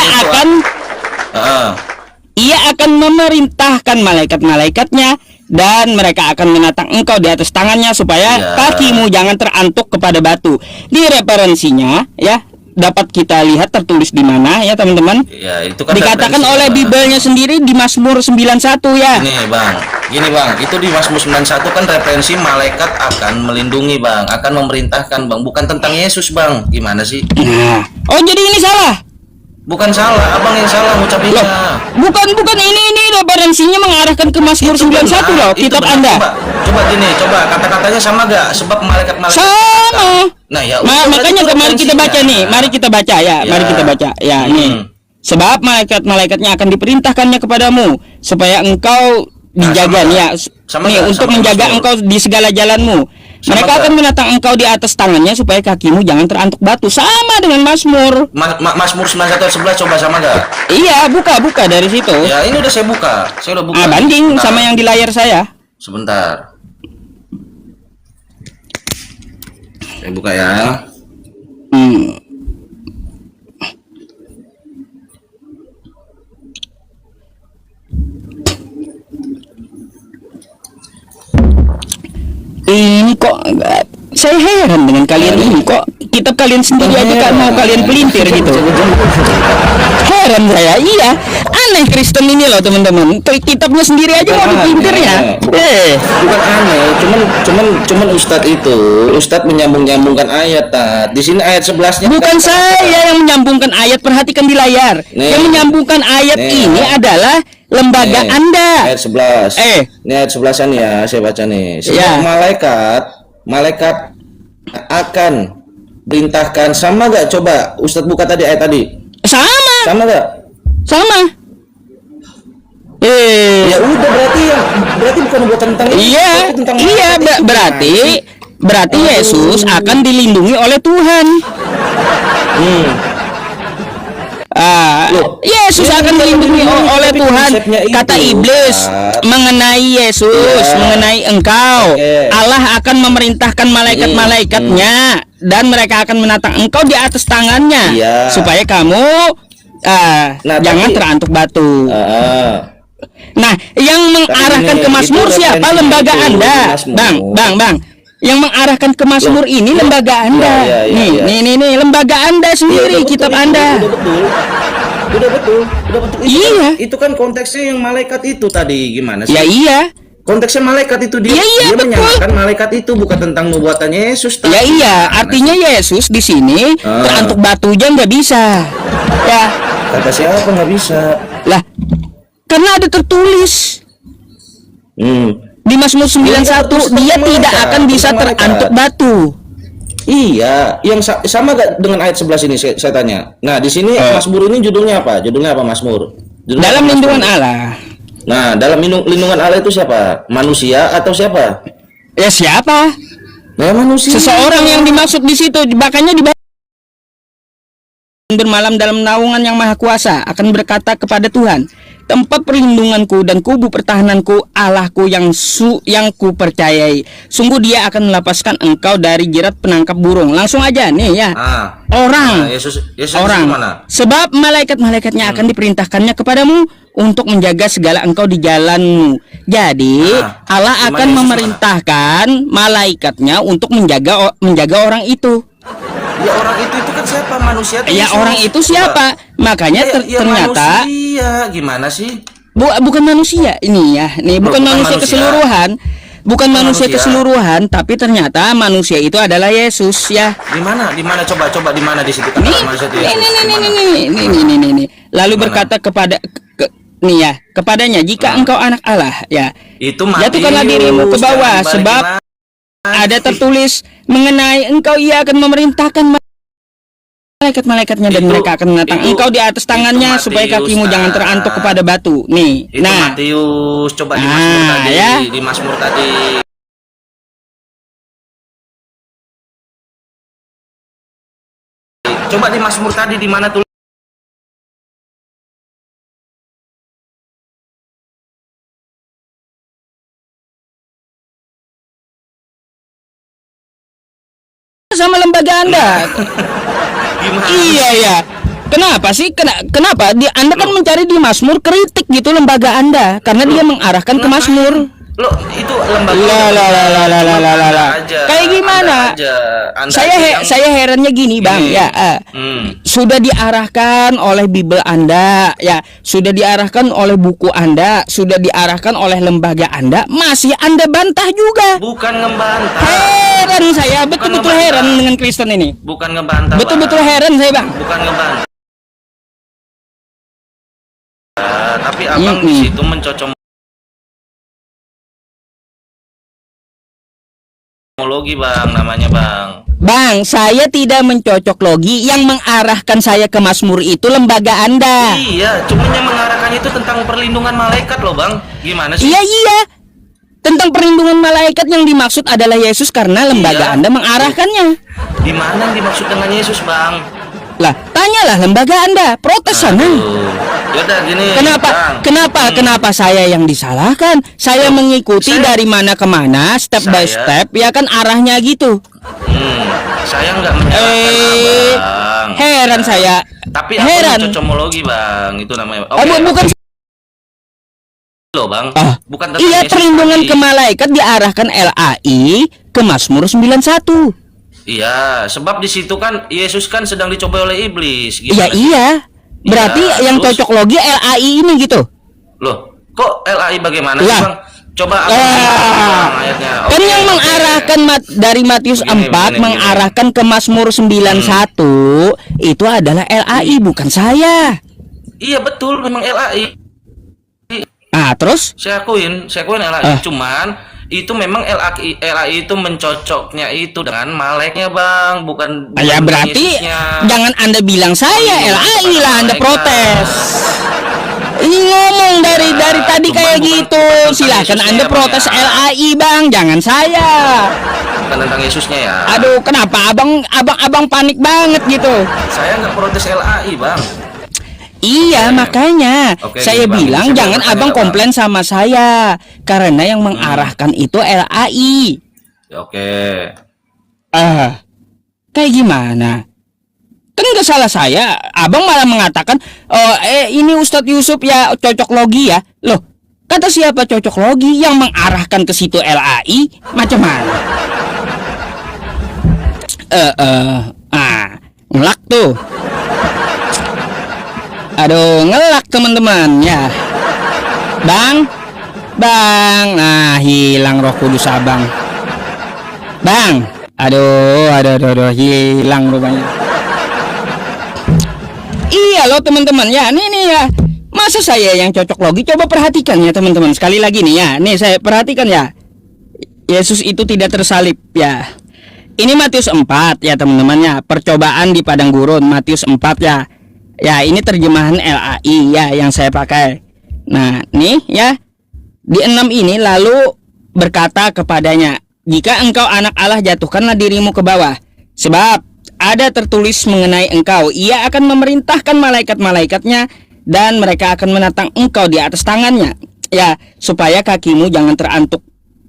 Ia akan memerintahkan malaikat-malaikatnya dan mereka akan menatang engkau di atas tangannya supaya kakimu jangan terantuk kepada batu. Di referensinya ya dapat kita lihat tertulis di mana ya teman-teman. Ya, itu kan dikatakan oleh Bibelnya sendiri di Mazmur 91 ya. Gini bang, itu di Mazmur 91 kan referensi malaikat akan melindungi bang, akan memerintahkan bang, bukan tentang Yesus bang. Gimana sih? Nah, oh jadi ini salah? Bukan salah, abang yang salah ngucapinnya. Bukan ini referensinya mengarahkan ke Mazmur 91 loh, kitab Anda. Coba gini, kata-katanya sama gak? Sebab malaikat-malaikat sama. Nah ya, makanya mari kita baca nih, mari kita baca ya. Nih. Sebab malaikat-malaikatnya akan diperintahkannya kepadamu supaya engkau dijaga untuk menjaga engkau di segala jalanmu. Mereka akan menatang engkau di atas tangannya supaya kakimu jangan terantuk batu. Sama dengan Mazmur. Mazmur 91 ayat 11 coba sama gak? Iya, buka dari situ. Ya, ini udah saya buka. Saya udah buka. Banding sama yang di layar saya. Sebentar. Saya buka ya. Ini kok saya heran dengan kalian ini, kok kitab kalian sendiri aja kan mau kalian pelintir gitu. Heran saya, iya. Aneh Kristen ini loh teman-teman. Kitabnya sendiri aja mau dipelintir ya. Bukan aneh, cuman Ustadz menyambung-nyambungkan ayat. Di sini ayat 11-nya. Bukan saya yang menyambungkan ayat, perhatikan di layar. Yang menyambungkan ayat ini adalah lembaga Anda. Ayat 11. Ini ayat 11-an ya, saya baca nih. Sebab malaikat akan perintahkan. Sama gak? Coba Ustadz buka tadi ayat tadi. Sama gak? Sama. Ya udah berarti bukan buat tentang berarti Yesus akan dilindungi oleh Tuhan. Yesus akan dilindungi oleh Tuhan. Kata iblis mengenai Yesus, mengenai engkau, Allah akan memerintahkan malaikat-malaikatnya dan mereka akan menatang engkau di atas tangannya supaya kamu jangan terantuk batu. Nah, yang mengarahkan ke Mazmur siapa? Lembaga Anda, Bang. Yang mengarahkan ke Mazmur ini lembaga Anda. Nih, lembaga Anda sendiri, kitab Anda. Udah betul. Iya. Itu kan konteksnya yang malaikat itu tadi, gimana sih? Ya iya. Konteksnya malaikat itu dia menyamakan malaikat itu, bukan tentang nubuatan Yesus. Ya iya, artinya Yesus di sini terantuk batu aja nggak bisa. Ya. Kata siapa nggak bisa? Lah, karena ada tertulis. Di Mazmur 91 dia tidak akan bisa terantuk batu. Iya, yang sama gak dengan ayat 11 ini saya tanya. Nah, di sini Mazmur ini judulnya apa? Mazmur? Dalam lindungan Allah. Nah, dalam lindungan Allah itu siapa? Manusia atau siapa? Ya siapa? Nah, manusia. Seseorang yang dimaksud di situ, makanya bermalam dalam naungan yang maha kuasa akan berkata kepada Tuhan, tempat perlindunganku dan kubu pertahananku, Allahku yang ku percayai. Sungguh dia akan melepaskan engkau dari jerat penangkap burung. Langsung aja nih ya. Orang. Yesus orang. Sebab malaikat-malaikatnya akan diperintahkannya kepadamu untuk menjaga segala engkau di jalanmu. Jadi Allah akan memerintahkan malaikatnya untuk menjaga orang itu. Ya orang itu kan siapa? Manusia itu. Ya orang itu siapa? Makanya ternyata manusia. Gimana sih? Bukan manusia ini ya. Nih bukan manusia keseluruhan. Bukan manusia keseluruhan, tapi ternyata manusia itu adalah Yesus ya. Di mana? Coba di mana di situ nih. Lalu berkata kepadanya, jika engkau anak Allah ya, jatuhkanlah dirimu ke bawah, sebab ada tertulis mengenai engkau, ia akan memerintahkan malaikat-malaikatnya dan mereka akan menatang engkau di atas tangannya supaya kakimu jangan terantuk kepada batu. Nih, itu Matius, coba di Mazmur tadi, ya? Di Mazmur tadi. Coba di Mazmur tadi di mana tuh? Sama lembaga Anda. Iya ya. Kenapa sih? Kenapa? Anda kan mencari di Mazmur, kritik gitu lembaga Anda karena dia mengarahkan ke Mazmur. Lo itu lembaga kayak gimana? Saya herannya gini Bang ya. Sudah diarahkan oleh Bible Anda ya, sudah diarahkan oleh buku Anda, sudah diarahkan oleh lembaga Anda, masih Anda bantah juga. Bukan ngebantah. Heran saya, betul-betul heran dengan Kristen ini. Bukan ngebantah. Betul-betul heran saya Bang. Bukan ngebantah. Tapi abang di situ mencocok logi Bang, namanya Bang, saya tidak mencocok logi. Yang mengarahkan saya ke Mazmur itu lembaga Anda. Iya, cuman yang mengarahkan itu tentang perlindungan malaikat loh Bang. Gimana sih? Iya. Tentang perlindungan malaikat yang dimaksud adalah Yesus karena lembaga Anda mengarahkannya. Di mana yang dimaksud dengan Yesus Bang? Lah, tanyalah lembaga Anda, protes sana. Yaudah gini. Kenapa saya yang disalahkan? Saya mengikuti dari mana ke mana, step by step, ya kan arahnya gitu. Saya nggak menyalahkan Abang. Heran saya. Tapi heran. Cocomologi Bang, itu namanya. Bukan loh Bang. Bukan. Iya, perlindungan ke malaikat diarahkan LAI ke Mazmur 91. Iya, sebab di situ kan Yesus kan sedang dicobai oleh iblis. Iya. Berarti yang cocok logi LAI ini gitu. Loh, kok LAI bagaimana sih Bang? Coba ayatnya. Kan yang mengarahkan dari Matius 4 mengarahkan ke Mazmur 91 itu adalah LAI, bukan saya. Iya betul, memang LAI. Terus? Saya akuin LAI, cuman itu memang LAI itu mencocoknya itu dengan malaiknya Bang, bukan ya berarti Yesusnya. Jangan Anda bilang saya LAI lah, Anda protes. Ini ngomong dari tadi kayak gitu. Silahkan Anda protes LAI Bang, jangan saya. Bukan tentang Yesusnya ya. Aduh, kenapa abang panik banget gitu? Saya nggak protes LAI Bang. Iya, makanya saya bilang jangan abang komplain sama saya karena yang mengarahkan itu LAI. Oke. Kayak gimana? Kan nggak salah saya. Abang malah mengatakan, ini Ustadz Yusuf ya cocok logi ya. Loh, kata siapa cocok logi? Yang mengarahkan ke situ LAI? Macam mana? Ngelak tuh. Aduh, ngelak teman-teman ya. Bang, nah hilang Roh Kudus abang. Bang, aduh, hilang rupanya. Iya loh teman-teman ya, nih ya. Masa saya yang cocok logi? Coba perhatikan ya teman-teman. Sekali lagi nih ya, nih saya perhatikan ya. Yesus itu tidak tersalib ya. Ini Matius 4 ya teman-teman ya. Percobaan di padang gurun Matius 4 ya. Ya, ini terjemahan LAI ya yang saya pakai. Nah, nih ya. Di 6 ini lalu berkata kepadanya, jika engkau anak Allah, jatuhkanlah dirimu ke bawah. Sebab ada tertulis mengenai engkau, ia akan memerintahkan malaikat-malaikatnya dan mereka akan menatang engkau di atas tangannya, ya, supaya kakimu jangan terantuk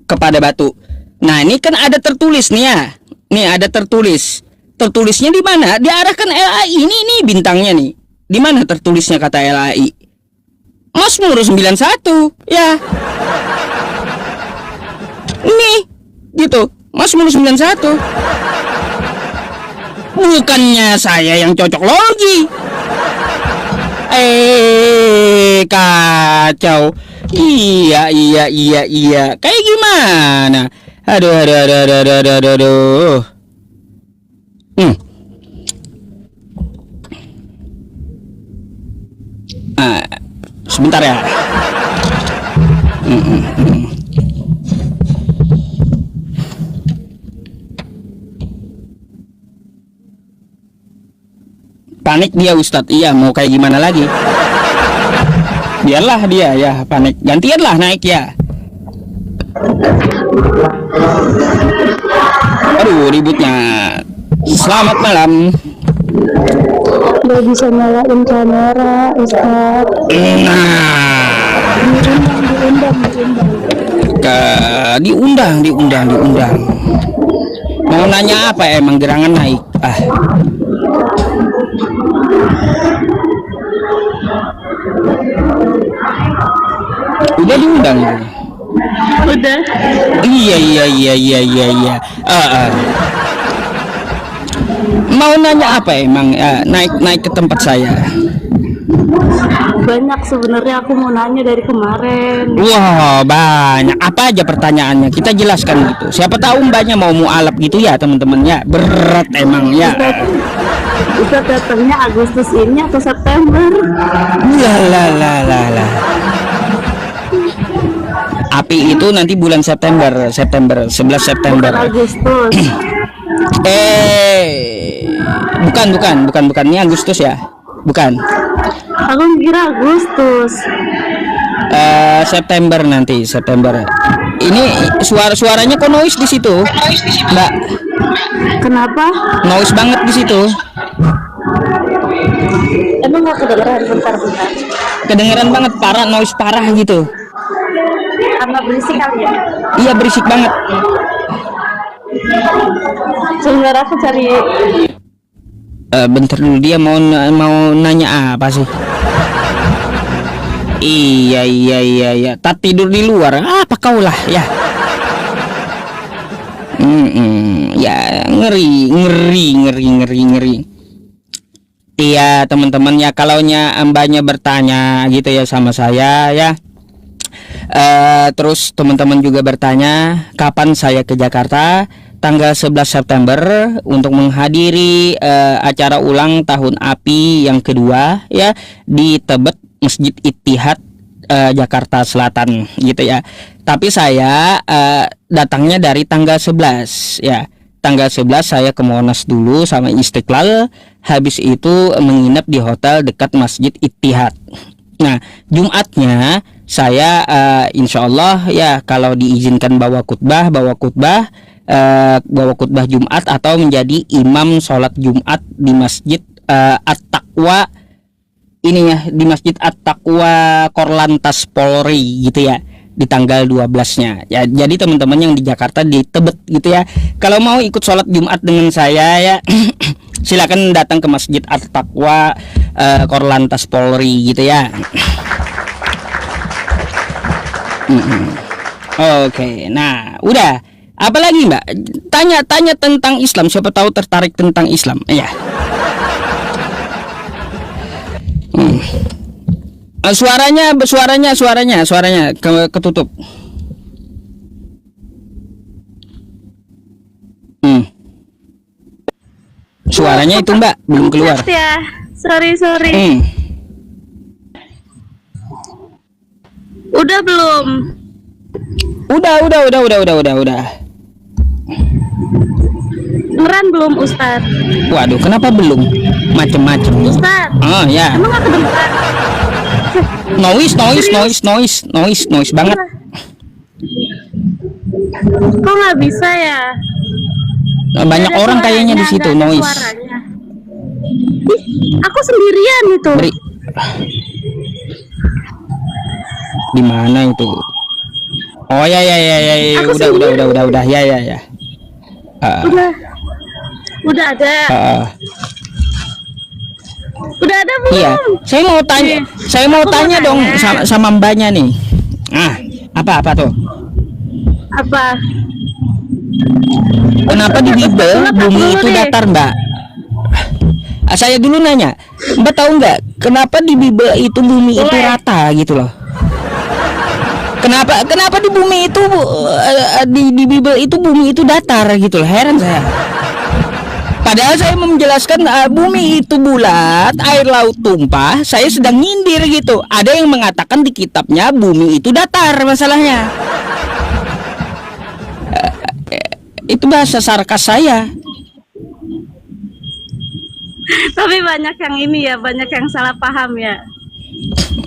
kepada batu. Nah, ini kan ada tertulis nih ya. Nih ada tertulis. Tertulisnya di mana? Diarahkan LAI. Ini bintangnya nih. Di mana tertulisnya kata LAI? Mazmur 91, ya. Ini gitu. Mazmur 91. Bukannya saya yang cocok logi. Kacau. Iya. Kayak gimana? Aduh. Sebentar ya. Panik dia Ustadz. Iya, mau kayak gimana lagi? Biarlah dia ya panik. Gantianlah naik ya. Aduh, ributnya. Selamat malam. Gak bisa nyalain kamera, Ustaz. Diundang. Mau nanya apa emang gerangan naik? Udah diundang. Udah. Iya. Mau nanya apa emang naik ke tempat saya? Banyak sebenarnya, aku mau nanya dari kemarin. Wah, banyak. Apa aja pertanyaannya? Kita jelaskan gitu. Siapa tahu mbaknya mau mualaf gitu ya, teman-teman ya. Berat emang ya. Ustaz datangnya Agustus ini atau September? Lah. Api itu nanti bulan September, 11 September. Bukan Agustus. Bukan. Ini Agustus ya? Bukan. Aku kira Agustus. September nanti, September. Ini suaranya kok noise di situ, Mbak? Kenapa? Noise banget di situ. Emang nggak kedengeran? Bentar. Kedengeran banget, noise parah gitu. Karena berisik kali ya? Iya, berisik banget. Sebentar aku cari. Bentar dulu, dia mau nanya apa sih? Iya. Tak tidur di luar. Apa kau lah ya? Ya ngeri. Iya teman-teman ya, kalaunya mbaknya bertanya gitu ya sama saya ya. Terus teman-teman juga bertanya kapan saya ke Jakarta. Tanggal 11 September untuk menghadiri acara ulang tahun API yang kedua ya di Tebet Masjid Ittihad Jakarta Selatan gitu ya. Tapi saya datangnya dari tanggal 11 ya. Tanggal 11 saya ke Monas dulu sama Istiqlal, habis itu menginap di hotel dekat Masjid Ittihad. Nah, Jumatnya saya insya Allah ya, kalau diizinkan bawa khutbah Jumat atau menjadi imam sholat Jumat di Masjid At-Taqwa ini ya, di Masjid At-Taqwa Korlantas Polri gitu ya, di tanggal 12-nya ya. Jadi teman-teman yang di Jakarta di Tebet gitu ya, kalau mau ikut sholat Jumat dengan saya ya silakan datang ke Masjid At-Taqwa Korlantas Polri gitu ya. Oke, nah udah. Apalagi Mbak? Tanya tentang Islam, siapa tahu tertarik tentang Islam ya. Suaranya ketutup. Suaranya itu Mbak belum keluar. Ya, sorry. Udah belum? Udah. Beneran belum, Ustaz? Waduh, kenapa belum? Macem-macem. Ustaz. Oh ya. Emang gak kedengeran? Noise banget. Kok nggak bisa ya? Banyak Ada orang kayaknya di suaranya, situ nggak ada noise. suaranya. Ih, aku sendirian itu. Di mana itu? Oh ya, Aku udah, ya. Udah ada. Udah ada belum? Iya, saya mau tanya dong sama mbaknya nih. Apa tuh? Apa? Kenapa di Bible bumi itu datar, Mbak? Saya dulu nanya, Mbak tahu nggak kenapa di Bible itu bumi itu rata gitu loh? Kenapa di bumi itu di Bible itu bumi itu datar gitu loh? Heran saya. Padahal saya menjelaskan bumi itu bulat, air laut tumpah. Saya sedang nyindir gitu. Ada yang mengatakan di kitabnya bumi itu datar masalahnya. Itu bahasa sarkas saya. Tapi banyak yang ini ya, banyak yang salah paham ya.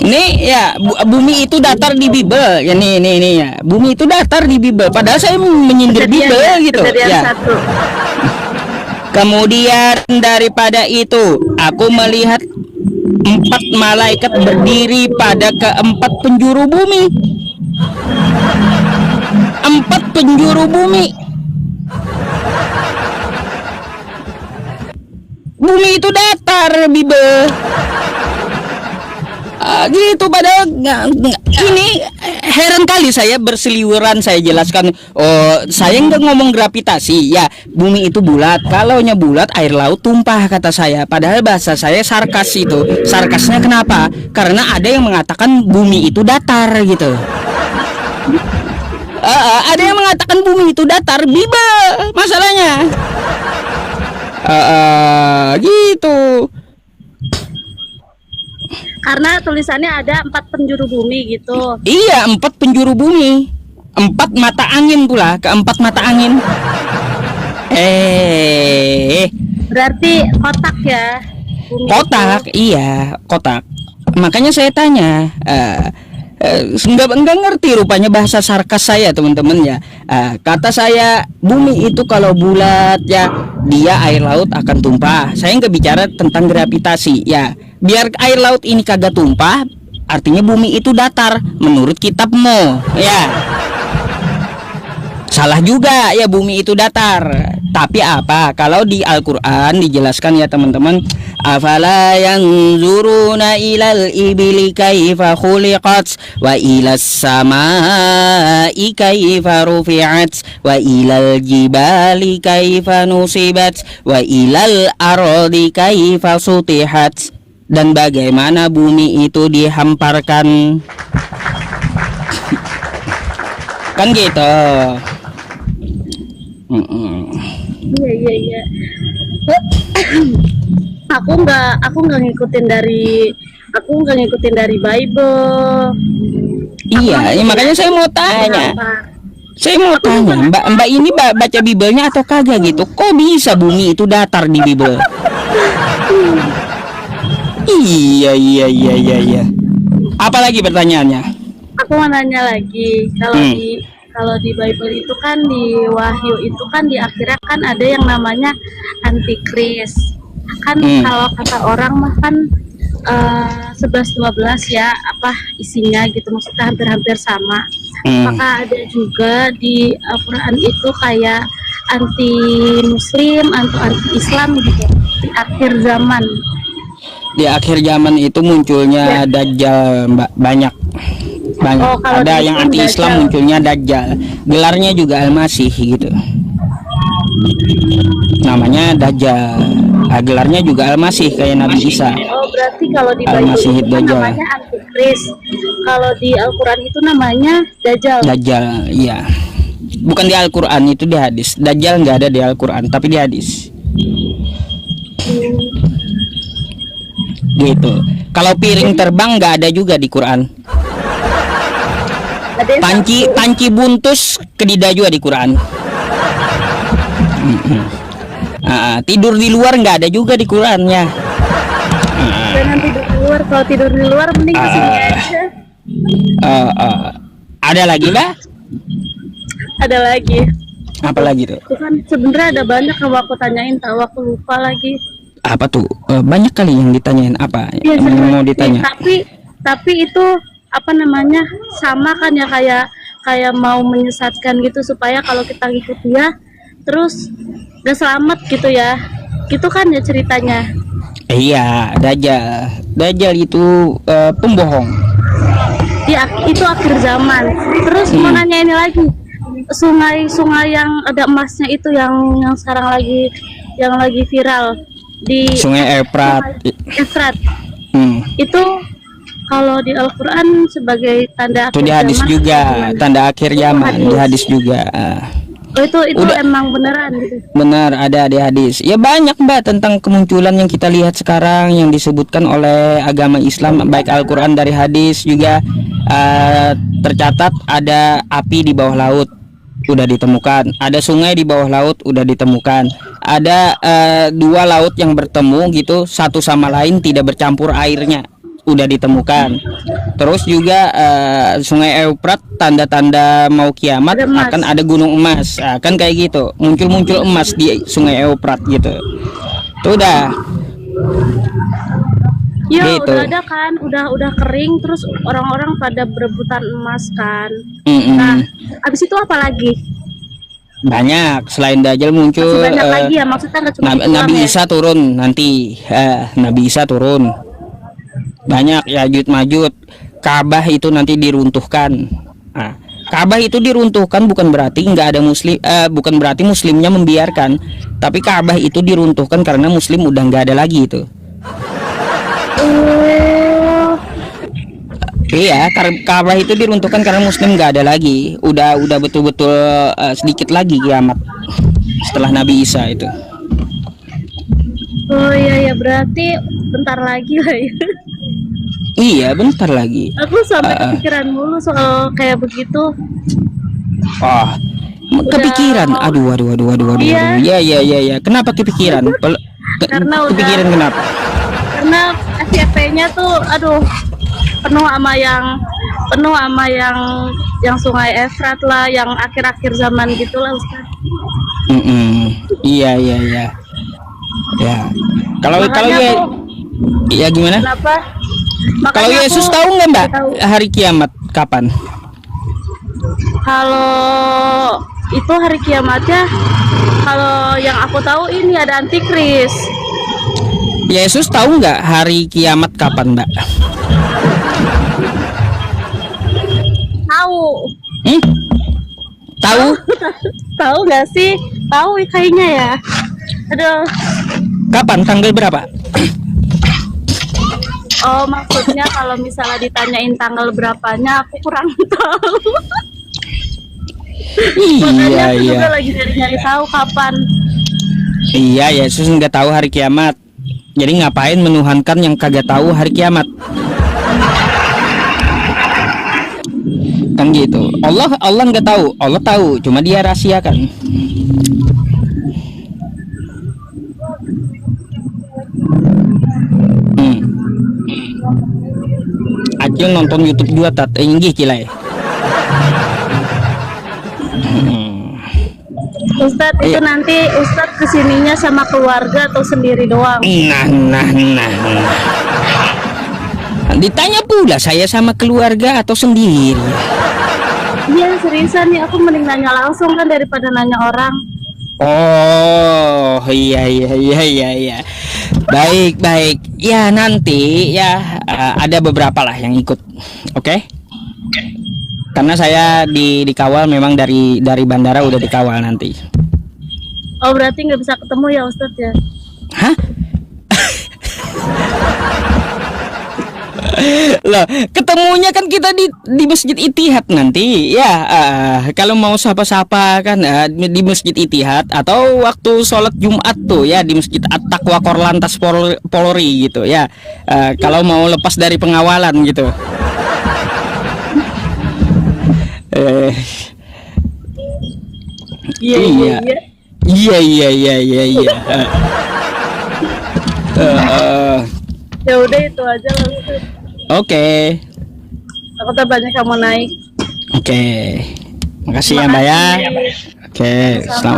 Nih ya, bumi itu datar di Bible. Ya nih ya. Bumi itu datar di Bible. Padahal saya menyindir Bible gitu. Ya. Kemudian daripada itu, aku melihat 4 malaikat berdiri pada keempat penjuru bumi. 4 penjuru bumi. Bumi itu datar, Bible. Gitu padahal ini heran kali saya berseliweran saya jelaskan. Oh, saya nggak ngomong gravitasi ya, bumi itu bulat, kalaunya bulat air laut tumpah kata saya. Padahal bahasa saya sarkas itu. Sarkasnya kenapa? Karena ada yang mengatakan bumi itu datar gitu. Ada yang mengatakan bumi itu datar, Bible masalahnya. Gitu. Karena tulisannya ada 4 penjuru bumi gitu. Iya, 4 penjuru bumi, 4 mata angin pula, keempat mata angin. Berarti kotak ya? Bumi Kotak, itu. iya, kotak. Makanya saya tanya, enggak ngerti rupanya bahasa sarkas saya teman-teman ya. Kata saya bumi itu kalau bulat ya dia air laut akan tumpah. Saya nggak bicara tentang gravitasi ya. Biar air laut ini kagak tumpah, artinya bumi itu datar menurut kitabmu ya. Salah juga ya bumi itu datar. Tapi apa? Kalau di Al-Qur'an dijelaskan ya teman-teman, afala yanzuruna ilal ibili kaifa khuliqat wa ilas samai kaifa rufi'at wa ilal jibali kaifa nusibat wa ilal ardi kaifa sutihat, dan bagaimana bumi itu dihamparkan. Kan gitu. Iya. Aku nggak ngikutin dari Bible. Iya, makanya saya mau tanya. Mbak ini baca Biblenya atau kagak gitu? Kok bisa bumi itu datar di Bible? Iya. Apalagi pertanyaannya? Aku mau nanya lagi, kalau di Bible itu kan, di Wahyu itu kan di akhirnya kan ada yang namanya antikris. Kan kalau kata orang mah kan 11-12 ya apa isinya gitu, maksudnya hampir-hampir sama. Apakah ada juga di Al-Quran itu kayak anti Muslim atau anti Islam gitu di akhir zaman? Di akhir zaman itu munculnya Dajjal, Mbak, banyak. Ada yang anti Islam munculnya Dajjal, gelarnya juga Al-Masih gitu, namanya Dajjal. Gelarnya juga Al-Masih kayak Nabi Isa. Oh, berarti kalau di Bible itu namanya antikris, kalau di Al-Quran itu namanya Dajjal. Dajjal, iya. Bukan di Al-Quran, itu di hadis. Dajjal nggak ada di Al-Quran, tapi di hadis. Gitu. Kalau piring terbang nggak ada juga di Quran. Panci buntus kedida juga di Quran. Tidur di luar nggak ada juga di Quran ya. Jangan tidur di luar, kalau tidur di luar mending kesini aja. Ada lagi Mbak? Ada lagi. Apa lagi tuh? Itu kan sebenarnya ada banyak yang aku tanyain, tahu aku lupa lagi. Apa tuh? Banyak kali yang ditanyain apa? Iya, Yang mau ditanya? Tapi itu apa namanya, sama kan ya, kayak mau menyesatkan gitu, supaya kalau kita ngikut dia terus gak selamat gitu ya, gitu kan ya ceritanya. Iya, Dajjal itu pembohong. Ya, itu akhir zaman. Terus mau nanya ini lagi, sungai yang ada emasnya itu yang sekarang lagi viral di Sungai Efrat. Efrat. Itu kalau di Al-Quran sebagai tanda Itu akhir di hadis zaman, juga, gimana? tanda akhir zaman di hadis juga. Oh, itu Udah. emang beneran gitu. Benar, ada di hadis. Ya banyak Mbak tentang kemunculan yang kita lihat sekarang yang disebutkan oleh agama Islam, baik Al-Quran dari hadis juga. Tercatat ada api di bawah laut udah ditemukan, ada sungai di bawah laut udah ditemukan, ada dua laut yang bertemu gitu, satu sama lain tidak bercampur airnya udah ditemukan. Terus juga Sungai Efrat, tanda-tanda mau kiamat, akan ada gunung emas, kan kayak gitu, muncul emas di Sungai Efrat gitu. Tuh udah. Ya Gitu. udah ada kan, udah kering, terus orang-orang pada berebutan emas kan. Nah, abis itu apa lagi? Banyak, selain Dajjal muncul. Masih banyak lagi ya, maksudnya nggak cuma Nabi ya? Isa turun nanti. Nabi Isa turun. Banyak Yajud Majud. Ka'bah itu nanti diruntuhkan. Nah, Ka'bah itu diruntuhkan bukan berarti nggak ada muslim, bukan berarti muslimnya membiarkan, tapi Ka'bah itu diruntuhkan karena muslim udah nggak ada lagi itu. Iya, Ka'bah itu diruntuhkan karena muslim nggak ada lagi. Udah betul-betul sedikit lagi kiamat setelah Nabi Isa itu. Oh iya ya, berarti bentar lagi lah ya. Iya, bentar lagi. Aku sampai kepikiran mulu soal kayak begitu. Kepikiran. Aduh. Iya. Iya. Kenapa kepikiran? Karena kepikiran kenapa? Karena FYP-nya tuh aduh penuh sama yang Sungai Efrat lah, yang akhir-akhir zaman gitulah Ustaz. Iya. Ya. Kalau ya gimana? Kenapa? Kalau Yesus tahu nggak Mbak hari kiamat kapan? Kalau itu hari kiamatnya, kalau yang aku tahu ini ada antikris. Yesus tahu nggak hari kiamat kapan Mbak? Tahu. Tahu? Tahu nggak sih? Tahu kayaknya ya. Aduh. Kapan? Tanggal berapa? Oh, maksudnya kalau misalnya ditanyain tanggal berapanya, aku kurang tahu. Makanya aku juga lagi nyari tahu kapan. Iya, Yesus nggak tahu hari kiamat. Jadi ngapain menuhankan yang kagak tahu hari kiamat? Kan gitu. Allah nggak tahu. Allah tahu, cuma dia rahasiakan. Acil nonton YouTube juga tat inggih cilai. Ustadz itu nanti Ustadz kesininya sama keluarga atau sendiri doang? Nah. Ditanya pula saya sama keluarga atau sendiri. Iya seriusan nih, aku mending nanya langsung kan daripada nanya orang. Oh iya. Baik. Ya nanti ya ada beberapa lah yang ikut. Oke? Karena saya dikawal memang dari bandara udah dikawal nanti. Oh berarti nggak bisa ketemu ya Ustadz ya? Hah? Loh, ketemunya kan kita di Masjid Ittihad nanti ya. Kalau mau sapa-sapa kan di Masjid Ittihad, atau waktu sholat Jumat tuh ya di Masjid At-Taqwa Korlantas Polri gitu ya. Kalau mau lepas dari pengawalan gitu. Iya. Ya udah itu aja lah Ustadz. Oke. takutnya banyak kamu naik. Oke. Makasih ya Mbak ya. Oke,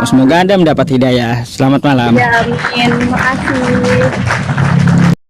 semoga Anda mendapat hidayah. Selamat malam. Ya, amin. Terima kasih.